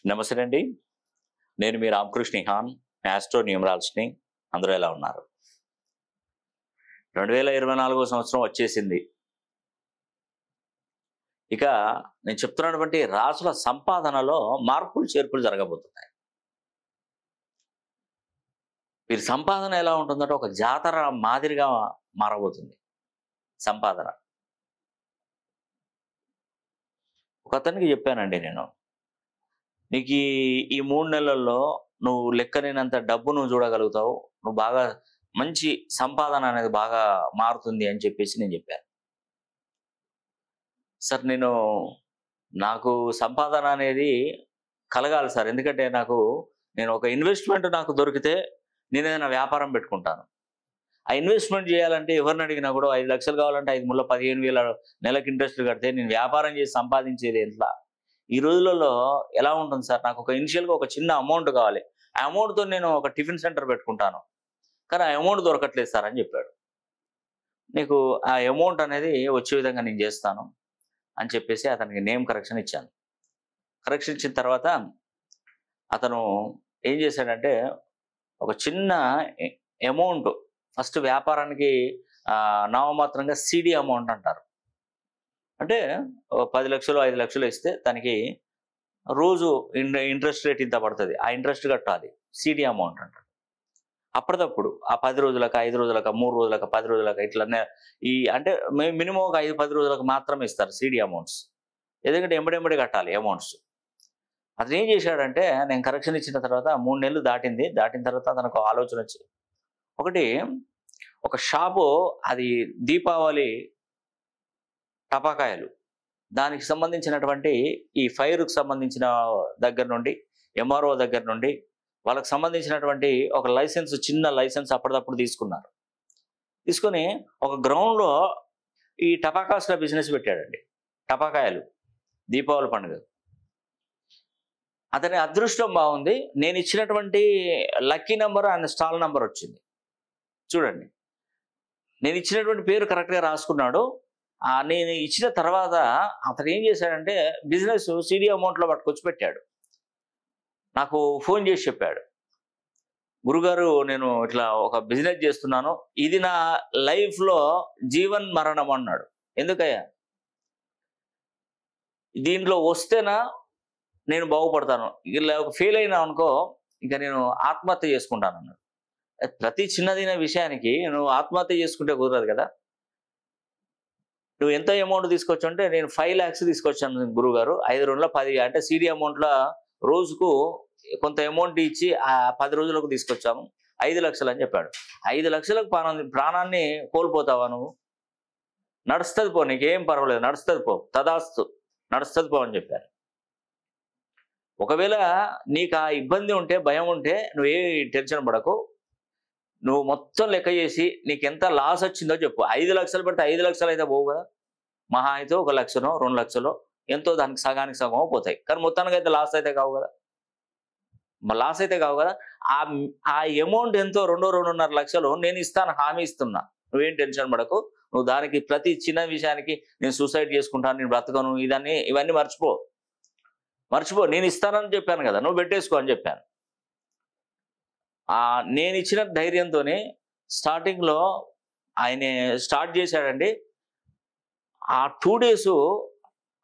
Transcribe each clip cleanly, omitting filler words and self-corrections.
నమస్తే అండి. నేను మీ రామకృష్ణ హాన్, ఆస్ట్రో న్యూమరాలజీని. అందరూ ఎలా ఉన్నారు? 2024 సంవత్సరం వచ్చేసింది. ఇక నేను చెప్తున్నటువంటి రాసుల సంపాదనలో మార్పులు చేర్పులు జరగబోతున్నాయి. వీరి సంపాదన ఎలా ఉంటుందంటే ఒక జాతర మాదిరిగా మారబోతుంది సంపాదన. ఒక అతనికి చెప్పానండి నేను, నీకు ఈ 3 నెలల్లో నువ్వు లెక్కలేనంత డబ్బు నువ్వు చూడగలుగుతావు, నువ్వు బాగా మంచి సంపాదన అనేది బాగా మారుతుంది అని చెప్పేసి నేను చెప్పాను. సార్ నాకు సంపాదన అనేది కలగాలి సార్, ఎందుకంటే నేను ఒక ఇన్వెస్ట్మెంట్ నాకు దొరికితే నేను ఏదైనా వ్యాపారం పెట్టుకుంటాను. ఆ ఇన్వెస్ట్మెంట్ చేయాలంటే ఎవరిని అడిగినా కూడా 5 లక్షలు కావాలంటే 5 ముళ్ళ 15,000 నెలకు ఇంట్రెస్ట్ కడితే నేను వ్యాపారం చేసి సంపాదించేది ఎట్లా? ఈ రోజులలో ఎలా ఉంటుంది సార్, నాకు ఇనిషియల్గా ఒక చిన్న అమౌంట్ కావాలి, ఆ అమౌంట్తో నేను ఒక టిఫిన్ సెంటర్ పెట్టుకుంటాను, కానీ ఆ అమౌంట్ దొరకట్లేదు సార్ అని చెప్పాడు. నీకు ఆ అమౌంట్ అనేది వచ్చే విధంగా నేను చేస్తాను అని చెప్పేసి అతనికి నేమ్ కరెక్షన్ ఇచ్చాను. కరెక్షన్ ఇచ్చిన తర్వాత అతను ఏం చేశాడంటే ఒక చిన్న అమౌంట్ ఫస్ట్ వ్యాపారానికి నామమాత్రంగా సిడి అమౌంట్ అంటారు. అంటే 10 లక్షలు 5 లక్షలు ఇస్తే దానికి రోజు ఇంట్రెస్ట్ రేట్ ఇంత పడుతుంది, ఆ ఇంట్రెస్ట్ కట్టాలి, సిడి అమౌంట్ అంటారు. అప్పటికప్పుడు ఆ 10 రోజులకు 5 రోజులకు 3 రోజులకు 10 రోజులకు ఇట్లనే అంటే మినిమం ఒక 5-10 రోజులకు మాత్రమే ఇస్తారు సిడి అమౌంట్స్, ఎందుకంటే ఎంబడి కట్టాలి అమౌంట్స్. అతను ఏం చేశాడంటే నేను కరెక్షన్ ఇచ్చిన తర్వాత 3 నెలలు దాటిన తర్వాత తనకు ఆలోచన వచ్చి, ఒక షాపు, అది దీపావళి టపాకాయలు, దానికి సంబంధించినటువంటి ఈ ఫైర్కి సంబంధించిన దగ్గర నుండి ఎంఆర్ఓ దగ్గర నుండి వాళ్ళకి సంబంధించినటువంటి ఒక లైసెన్స్, చిన్న లైసెన్స్ అప్పటిదప్పుడు తీసుకొని ఒక గ్రౌండ్లో ఈ టపాకాసుల బిజినెస్ పెట్టాడండి. టపాకాయలు దీపావళి పండుగ. అతని అదృష్టం బాగుంది, నేను ఇచ్చినటువంటి లక్కీ నెంబర్ ఆయన స్టాల్ నెంబర్ వచ్చింది. చూడండి, నేను ఇచ్చినటువంటి పేరు కరెక్ట్గా రాసుకున్నాడు. నేను ఇచ్చిన తర్వాత అతను ఏం చేశాడంటే బిజినెస్ సిడి అమౌంట్లో పట్టుకొచ్చి పెట్టాడు. నాకు ఫోన్ చేసి చెప్పాడు, గురుగారు నేను ఇట్లా ఒక బిజినెస్ చేస్తున్నాను, ఇది నా లైఫ్లో జీవన్ మరణం అన్నాడు. ఎందుకయ్యా? దీంట్లో వస్తేనా నేను బాగుపడతాను, ఇలా ఫెయిల్ అయినా అనుకో ఇంకా నేను ఆత్మహత్య చేసుకుంటాను అన్నాడు. ప్రతి చిన్నదైన విషయానికి నువ్వు ఆత్మహత్య చేసుకుంటే కుదరదు కదా. నువ్వు ఎంత అమౌంట్ తీసుకొచ్చు అంటే నేను 5 lakhs తీసుకొచ్చాను గురువుగారు, 5 రోజుల 10, అంటే సిడి అమౌంట్లో రోజుకు కొంత అమౌంట్ ఇచ్చి ఆ 10 రోజులకు తీసుకొచ్చాము, 5 లక్షలు అని చెప్పాడు. 5 లక్షలకు ప్రాణాన్ని కోల్పోతావా నువ్వు? నడుస్తుంది పో, నీకేం పర్వాలేదు, నడుస్తుంది పో, తదాస్తు, నడుస్తుంది పో అని చెప్పారు. ఒకవేళ నీకు ఆ ఇబ్బంది ఉంటే, భయం ఉంటే నువ్వే టెన్షన్ పడకు, నువ్వు మొత్తం లెక్క చేసి నీకు ఎంత లాస్ వచ్చిందో చెప్పు. 5 లక్షలు పెడితే 5 లక్షలు అయితే పోవు కదా, మహా అయితే 1 లక్షనో 2 లక్షలో ఎంతో దానికి సగానికి సగమో పోతాయి, కానీ మొత్తానికి అయితే లాస్ అయితే కావు కదా. ఆ అమౌంట్ ఎంతో 2-2.5 లక్షలు నేను ఇస్తాను, హామీ ఇస్తున్నా, నువ్వేం టెన్షన్ పడకు. నువ్వు దానికి ప్రతి చిన్న విషయానికి నేను సూసైడ్ చేసుకుంటాను, నేను బ్రతకను, ఇవన్నీ మర్చిపో, నేను ఇస్తానని చెప్పాను కదా, నువ్వు పెట్టేసుకో అని చెప్పాను. నేను ఇచ్చిన ధైర్యంతోనే స్టార్టింగ్లో ఆయన స్టార్ట్ చేశాడండి. ఆ 2 days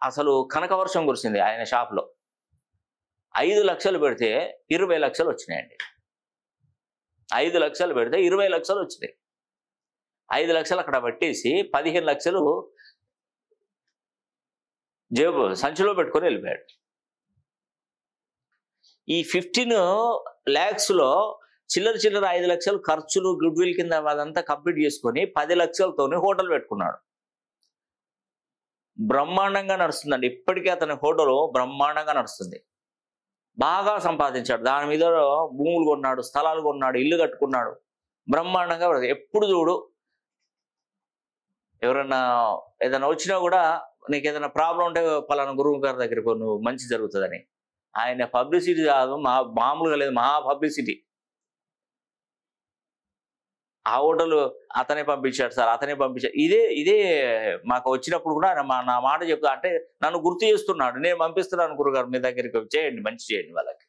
అసలు కనకవర్షం కురిసింది ఆయన షాప్లో. 5 లక్షలు పెడితే 20 లక్షలు వచ్చినాయండి. 5 లక్షలు పెడితే 20 లక్షలు వచ్చినాయి. 5 లక్షలు అక్కడ పెట్టేసి 15 లక్షలు జేబు సంచిలో పెట్టుకొని వెళ్ళిపోయాడు. ఈ 15 lakhsలో చిల్లర 5 లక్షలు ఖర్చులు, గుడ్విల్ కింద అదంతా కంప్లీట్ చేసుకొని 10 లక్షలతోనే హోటల్ పెట్టుకున్నాడు. బ్రహ్మాండంగా నడుస్తుందండి, ఇప్పటికీ అతని హోటల్ బ్రహ్మాండంగా నడుస్తుంది. బాగా సంపాదించాడు, దాని మీద భూములు కొన్నాడు, స్థలాలు కొన్నాడు, ఇల్లు కట్టుకున్నాడు, బ్రహ్మాండంగా. ఎప్పుడు చూడు ఎవరన్నా ఏదైనా వచ్చినా కూడా నీకు ఏదైనా ప్రాబ్లం ఉంటే పలానా గురువు గారి దగ్గరికి నువ్వు మంచి జరుగుతుందని. ఆయన పబ్లిసిటీ కాదు, మామూలుగా లేదు, మహా పబ్లిసిటీ. ఆ హోటల్ అతనే పంపించాడు సార్, అతనే పంపించాడు. ఇదే ఇదే మాకు వచ్చినప్పుడు కూడా నా మాట చెప్తా అంటే నన్ను గుర్తు చేస్తున్నాడు. నేను పంపిస్తున్నాను గురుగారు మీ దగ్గరికి, చేయండి, మంచి చేయండి వాళ్ళకి.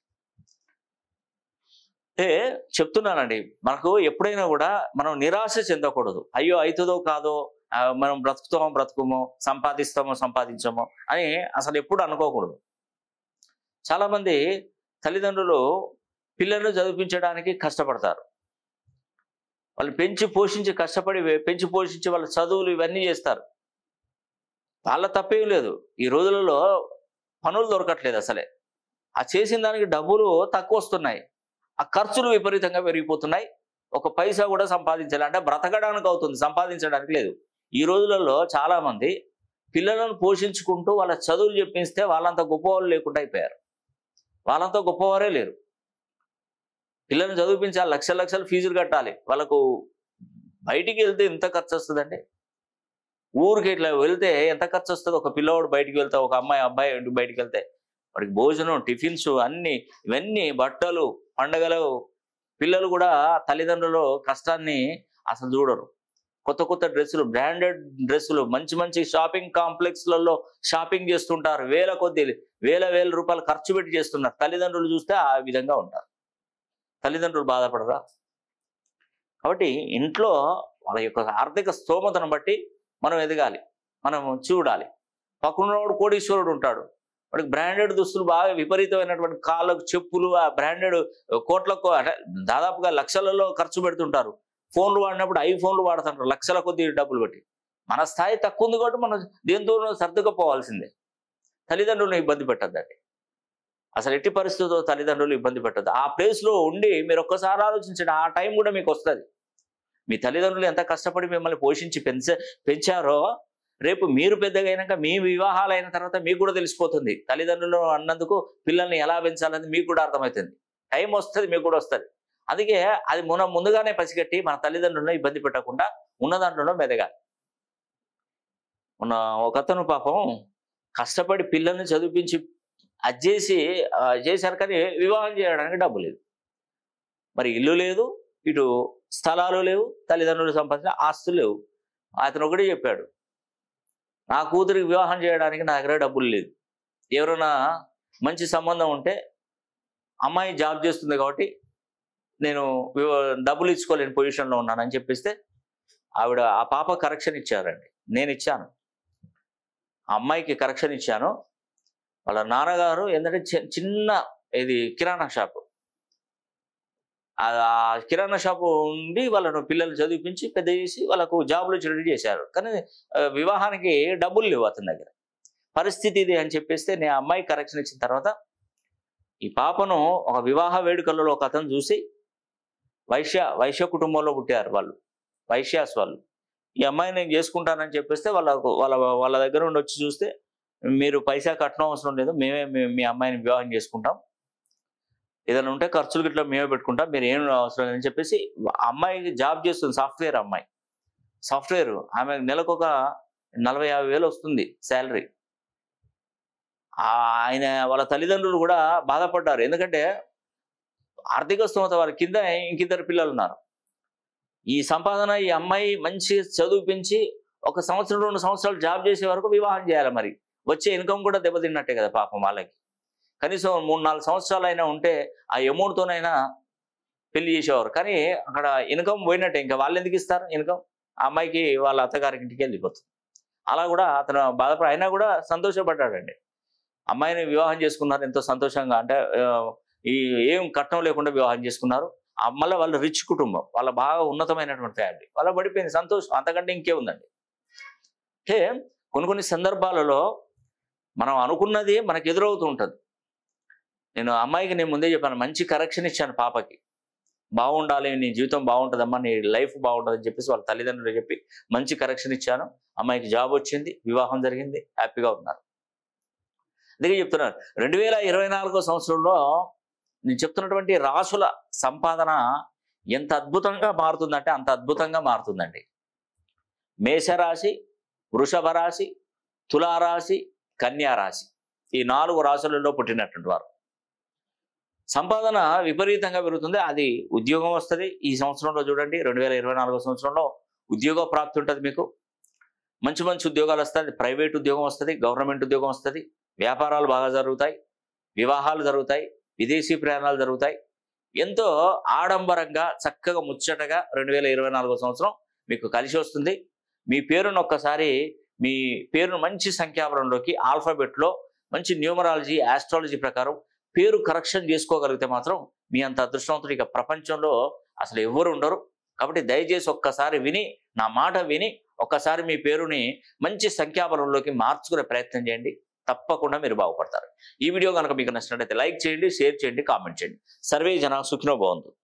అంటే చెప్తున్నానండి, మనకు ఎప్పుడైనా కూడా మనం నిరాశ చెందకూడదు. అయ్యో అవుతుందో కాదో, మనం బ్రతుకుమో, సంపాదించమో అని అసలు ఎప్పుడు అనుకోకూడదు. చాలా మంది తల్లిదండ్రులు పిల్లలను చదివించడానికి కష్టపడతారు. వాళ్ళు పెంచి పోషించి వాళ్ళ చదువులు ఇవన్నీ చేస్తారు. వాళ్ళ తప్పేం లేదు. ఈ రోజులలో పనులు దొరకట్లేదు అసలే. ఆ చేసిన దానికి డబ్బులు తక్కువ వస్తున్నాయి. ఆ ఖర్చులు విపరీతంగా పెరిగిపోతున్నాయి. ఒక పైసా కూడా సంపాదించాలి అంటే బ్రతకడానికి అవుతుంది, సంపాదించడానికి లేదు. ఈ రోజులలో చాలా మంది పిల్లలను పోషించుకుంటూ వాళ్ళ చదువులు చెప్పిస్తే వాళ్ళంత గొప్పవాళ్ళు లేకుండా అయిపోయారు. వాళ్ళంతా గొప్పవారే లేరు. పిల్లల్ని చదివించాలి, లక్షలు ఫీజులు కట్టాలి. వాళ్ళకు బయటికి వెళ్తే ఎంత ఖర్చు వస్తుందండి? ఊరికి ఇట్లా వెళ్తే ఎంత ఖర్చు వస్తుంది? ఒక పిల్లవాడు బయటికి వెళ్తే, ఒక అబ్బాయి బయటికి వెళ్తే వాడికి భోజనం, టిఫిన్స్ అన్ని, ఇవన్నీ, బట్టలు, పండగలు. పిల్లలు కూడా తల్లిదండ్రులు కష్టాన్ని అసలు చూడరు. కొత్త డ్రెస్సులు, బ్రాండెడ్ డ్రెస్సులు, మంచి షాపింగ్ కాంప్లెక్స్లలో షాపింగ్ చేస్తుంటారు. వేల రూపాయలు ఖర్చు పెట్టి చేస్తున్నారు. తల్లిదండ్రులు చూస్తే ఆ విధంగా ఉంటారు. తల్లిదండ్రులు బాధపడరా? కాబట్టి ఇంట్లో వాళ్ళ యొక్క ఆర్థిక స్తోమతను బట్టి మనం ఎదగాలి, మనం చూడాలి. పక్కనవాడు కోటీశ్వరుడు ఉంటాడు, వాడికి బ్రాండెడ్ దుస్తులు బాగా విపరీతమైనటువంటి కాళ్ళకు చెప్పులు, ఆ బ్రాండెడ్ కోట్లకు దాదాపుగా లక్షలలో ఖర్చు పెడుతుంటారు. ఫోన్లు వాడినప్పుడు ఐఫోన్లు వాడుతుంటారు లక్షల కొద్ది డబ్బులు పెట్టి. మన స్థాయి తక్కువ ఉంది కాబట్టి మనం దేంతో సర్దుకుపోవాల్సిందే. తల్లిదండ్రులను ఇబ్బంది పెట్టద్దండి. అసలు ఎట్టి పరిస్థితుల్లో తల్లిదండ్రులు ఇబ్బంది పెట్టద్దు. ఆ ప్లేస్లో ఉండి మీరు ఒక్కసారి ఆలోచించండి, ఆ టైం కూడా మీకు వస్తుంది. మీ తల్లిదండ్రులు ఎంత కష్టపడి మిమ్మల్ని పోషించి పెంచారో రేపు మీరు పెద్దగా అయినాక, మీ వివాహాలు అయిన తర్వాత మీకు కూడా తెలిసిపోతుంది. తల్లిదండ్రులు అన్నందుకు పిల్లల్ని ఎలా పెంచాలని మీకు కూడా అర్థమవుతుంది. టైం వస్తుంది, మీకు కూడా వస్తుంది. అందుకే అది మనం ముందుగానే పసిగట్టి మన తల్లిదండ్రులను ఇబ్బంది పెట్టకుండా ఉన్న దాంట్లో మెదగాలి. ఒకతను పాపం కష్టపడి పిల్లల్ని చదివించి అది చేశారు, కానీ వివాహం చేయడానికి డబ్బు లేదు. మరి ఇల్లు లేదు, ఇటు స్థలాలు లేవు, తల్లిదండ్రులు సంపాదించిన ఆస్తులు లేవు. అతను ఒకటే చెప్పాడు, నా కూతురికి వివాహం చేయడానికి నా దగ్గర డబ్బులు లేదు. ఎవరైనా మంచి సంబంధం ఉంటే, అమ్మాయి జాబ్ చేస్తుంది కాబట్టి నేను డబ్బులు ఇచ్చుకోలేని పొజిషన్లో ఉన్నానని చెప్పిస్తే ఆ పాప కరెక్షన్ ఇచ్చారండి. నేను ఇచ్చాను, ఆ అమ్మాయికి కరెక్షన్ ఇచ్చాను. వాళ్ళ నాన్నగారు ఏంటంటే చిన్న కిరాణా షాపు, ఆ కిరాణా షాపు ఉండి వాళ్ళను పిల్లలు చదివించి పెద్ద చేసి వాళ్ళకు జాబులు చెడు చేశారు. కానీ వివాహానికి డబ్బులు లేవు అతని దగ్గర. పరిస్థితి ఇది అని చెప్పేస్తే నేను అమ్మాయి కరెక్షన్ ఇచ్చిన తర్వాత ఈ పాపను ఒక వివాహ వేడుకలలో ఒక అతను చూసి, వైశ్య కుటుంబంలో పుట్టారు వాళ్ళు, వైశ్యాస్ వాళ్ళు. ఈ అమ్మాయిని నేను చేసుకుంటానని చెప్పేస్తే వాళ్ళ దగ్గర నుండి వచ్చి చూస్తే, మీరు పైసా కట్టడం అవసరం లేదు, మేమే మీ అమ్మాయిని వివాహం చేసుకుంటాం, ఏదైనా ఉంటే ఖర్చులు గిట్లా మేమే పెట్టుకుంటాం, మీరు ఏం అవసరం లేదని చెప్పేసి. అమ్మాయికి జాబ్ చేస్తుంది, సాఫ్ట్వేర్ అమ్మాయి. సాఫ్ట్వేర్ ఆమె నెలకు ఒక 40-50 వేలు వస్తుంది శాలరీ. వాళ్ళ తల్లిదండ్రులు కూడా బాధపడ్డారు. ఎందుకంటే ఆర్థిక స్తోమత వారి కింద ఇంకిద్దరు పిల్లలు ఉన్నారు. ఈ సంపాదన, ఈ అమ్మాయి మంచి చదివించి 1 సంవత్సరం 2 సంవత్సరాలు జాబ్ చేసే వరకు వివాహం చేయాలి. మరి వచ్చే ఇన్కమ్ కూడా దెబ్బతిన్నట్టే కదా పాపం వాళ్ళకి. కనీసం 3-4 సంవత్సరాలు అయినా ఉంటే ఆ అమౌంట్తోనైనా పెళ్లి చేసేవారు. కానీ అక్కడ ఇన్కమ్ పోయినట్టే. ఇంకా వాళ్ళు ఎందుకు ఇస్తారు ఇన్కమ్? ఆ అమ్మాయికి వాళ్ళ అత్తగారికి ఇంటికి వెళ్ళిపోతుంది. అలా కూడా అతను అయినా కూడా సంతోషపడ్డాడండి. అమ్మాయిని వివాహం చేసుకున్నారు ఎంతో సంతోషంగా. అంటే ఏం కట్నం లేకుండా వివాహం చేసుకున్నారు. మళ్ళీ వాళ్ళ రిచ్ కుటుంబం, వాళ్ళ బాగా ఉన్నతమైనటువంటి ఫ్యామిలీ, వాళ్ళ పడిపోయింది సంతోషం. అంతకంటే ఇంకే ఉందండి. అంటే కొన్ని సందర్భాలలో మనం అనుకున్నది మనకు ఎదురవుతూ ఉంటుంది. నేను అమ్మాయికి ముందే చెప్పాను, మంచి కరెక్షన్ ఇచ్చాను పాపకి, బాగుండాలి, నీ జీవితం బాగుంటుందమ్మా, నీ లైఫ్ బాగుంటుంది అని చెప్పేసి వాళ్ళ తల్లిదండ్రులు చెప్పి మంచి కరెక్షన్ ఇచ్చాను. అమ్మాయికి జాబ్ వచ్చింది, వివాహం జరిగింది, హ్యాపీగా ఉన్నారు. అందుకే చెప్తున్నాను, 2024 సంవత్సరంలో నేను చెప్తున్నటువంటి రాసుల సంపాదన ఎంత అద్భుతంగా మారుతుందంటే అంత అద్భుతంగా మారుతుందండి. మేషరాశి, వృషభ రాశి, తులారాశి, కన్యా రాశి, ఈ 4 రాశులలో పుట్టినటువంటి వారు సంపాదన విపరీతంగా పెరుగుతుంది. అది ఉద్యోగం వస్తుంది. ఈ సంవత్సరంలో చూడండి 2024 సంవత్సరంలో ఉద్యోగ ప్రాప్తి ఉంటుంది మీకు. మంచి మంచి ఉద్యోగాలు వస్తాయి. ప్రైవేట్ ఉద్యోగం వస్తుంది, గవర్నమెంట్ ఉద్యోగం వస్తుంది, వ్యాపారాలు బాగా జరుగుతాయి, వివాహాలు జరుగుతాయి, విదేశీ ప్రయాణాలు జరుగుతాయి. ఎంతో ఆడంబరంగా చక్కగా ముచ్చటగా 2024 సంవత్సరం మీకు కలిసి వస్తుంది. మీ పేరును ఒక్కసారి మీ పేరును మంచి సంఖ్యాపరంలోకి ఆల్ఫాబెట్లో మంచి న్యూమరాలజీ ఆస్ట్రాలజీ ప్రకారం పేరు కరెక్షన్ చేసుకోగలిగితే మాత్రం మీ అంత అదృష్టవంతుడు ఇక ప్రపంచంలో అసలు ఎవరు ఉండరు. కాబట్టి దయచేసి ఒక్కసారి విని నా మాట విని ఒక్కసారి మీ పేరుని మంచి సంఖ్యాబలంలోకి మార్చుకునే ప్రయత్నం చేయండి. తప్పకుండా మీరు బాగుపడతారు. ఈ వీడియో కనుక మీకు నచ్చినట్లయితే లైక్ చేయండి, షేర్ చేయండి, కామెంట్ చేయండి. సర్వే జన సుఖినో భవంతు.